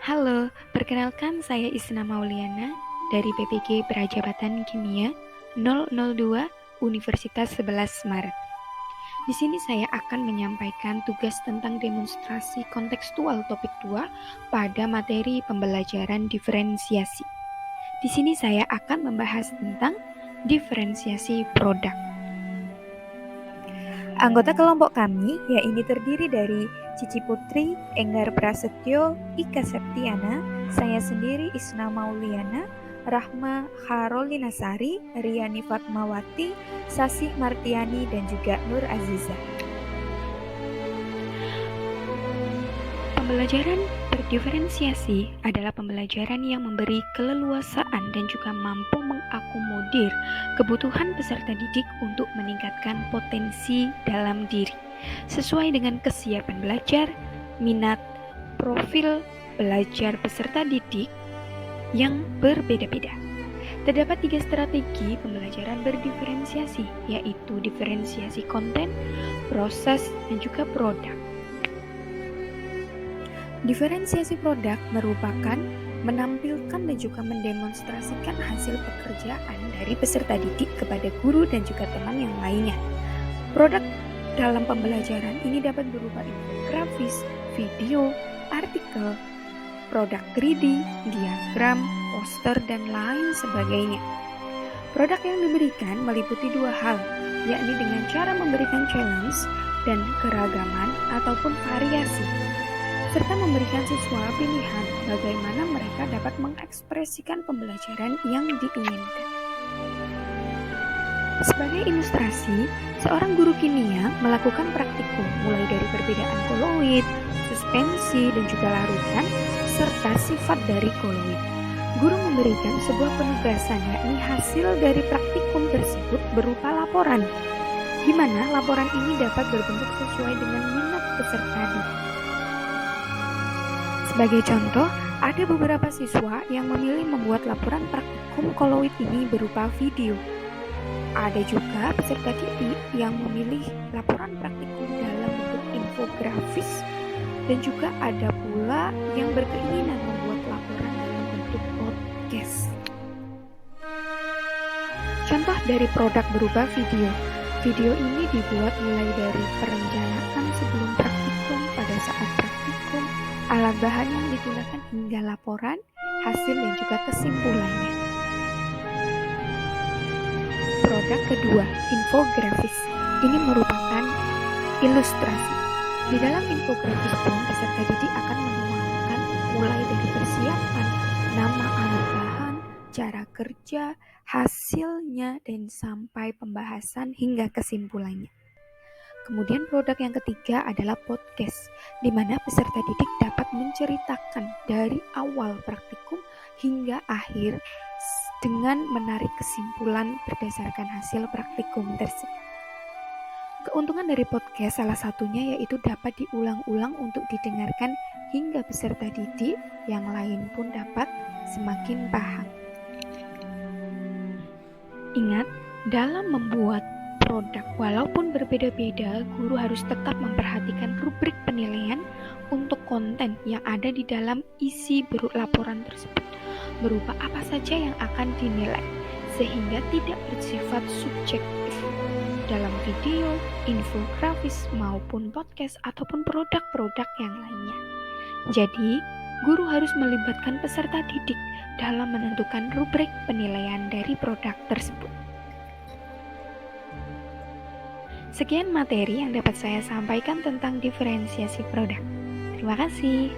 Halo, perkenalkan saya Isna Mauliana dari PPG Perajabatan Kimia 002 Universitas 11 Maret. Di sini saya akan menyampaikan tugas tentang demonstrasi kontekstual topik 2 pada materi pembelajaran diferensiasi. Di sini saya akan membahas tentang diferensiasi produk. Anggota kelompok kami, yaitu terdiri dari Cici Putri, Enggar Prasetyo, Ika Septiana, saya sendiri Isna Mauliana, Rahma Harolinasari, Riani Fatmawati, Sasih Martiani, dan juga Nur Aziza. Pembelajaran berdiferensiasi adalah pembelajaran yang memberi keleluasaan dan juga mampu mengakomodir kebutuhan peserta didik untuk meningkatkan potensi dalam diri, sesuai dengan kesiapan belajar, minat, profil belajar peserta didik yang berbeda-beda. Terdapat 3 strategi pembelajaran berdiferensiasi, yaitu diferensiasi konten, proses, dan juga produk. Diferensiasi produk merupakan menampilkan dan juga mendemonstrasikan hasil pekerjaan dari peserta didik kepada guru dan juga teman yang lainnya. Produk dalam pembelajaran ini dapat berupa infografis, video, artikel, produk 3D, diagram, poster, dan lain sebagainya. Produk yang diberikan meliputi 2 hal, yakni dengan cara memberikan challenge dan keragaman ataupun variasi, serta memberikan siswa pilihan bagaimana mereka dapat mengekspresikan pembelajaran yang diinginkan. Sebagai ilustrasi, seorang guru kimia melakukan praktikum mulai dari perbedaan koloid, suspensi, dan juga larutan, serta sifat dari koloid. Guru memberikan sebuah penugasan, yakni hasil dari praktikum tersebut berupa laporan, di mana laporan ini dapat berbentuk sesuai dengan minat peserta didik. Sebagai contoh, ada beberapa siswa yang memilih membuat laporan praktikum koloid ini berupa video. Ada juga peserta didik yang memilih laporan praktikum dalam bentuk infografis, dan juga ada pula yang berkeinginan membuat laporan dalam bentuk podcast. Contoh dari produk berupa video. Video ini dibuat mulai dari perencanaan sebelum praktikum, pada saat praktikum, alat bahan yang digunakan hingga laporan, hasil, dan juga kesimpulannya. Produk kedua, infografis. Ini merupakan ilustrasi. Di dalam infografis pun peserta didik akan menuangkan mulai dari persiapan, nama alat bahan, cara kerja, hasilnya, dan sampai pembahasan hingga kesimpulannya. Kemudian produk yang ketiga adalah podcast, di mana peserta didik dapat menceritakan dari awal praktikum hingga akhir dengan menarik kesimpulan berdasarkan hasil praktikum tersebut. Keuntungan dari podcast salah satunya yaitu dapat diulang-ulang untuk didengarkan hingga peserta didik yang lain pun dapat semakin paham. Ingat, dalam membuat produk, walaupun berbeda-beda, guru harus tetap memperhatikan rubrik penilaian untuk konten yang ada di dalam isi laporan tersebut, berupa apa saja yang akan dinilai, sehingga tidak bersifat subjektif dalam video, infografis, maupun podcast ataupun produk-produk yang lainnya. Jadi, guru harus melibatkan peserta didik dalam menentukan rubrik penilaian dari produk tersebut. Sekian materi yang dapat saya sampaikan tentang diferensiasi produk. Terima kasih.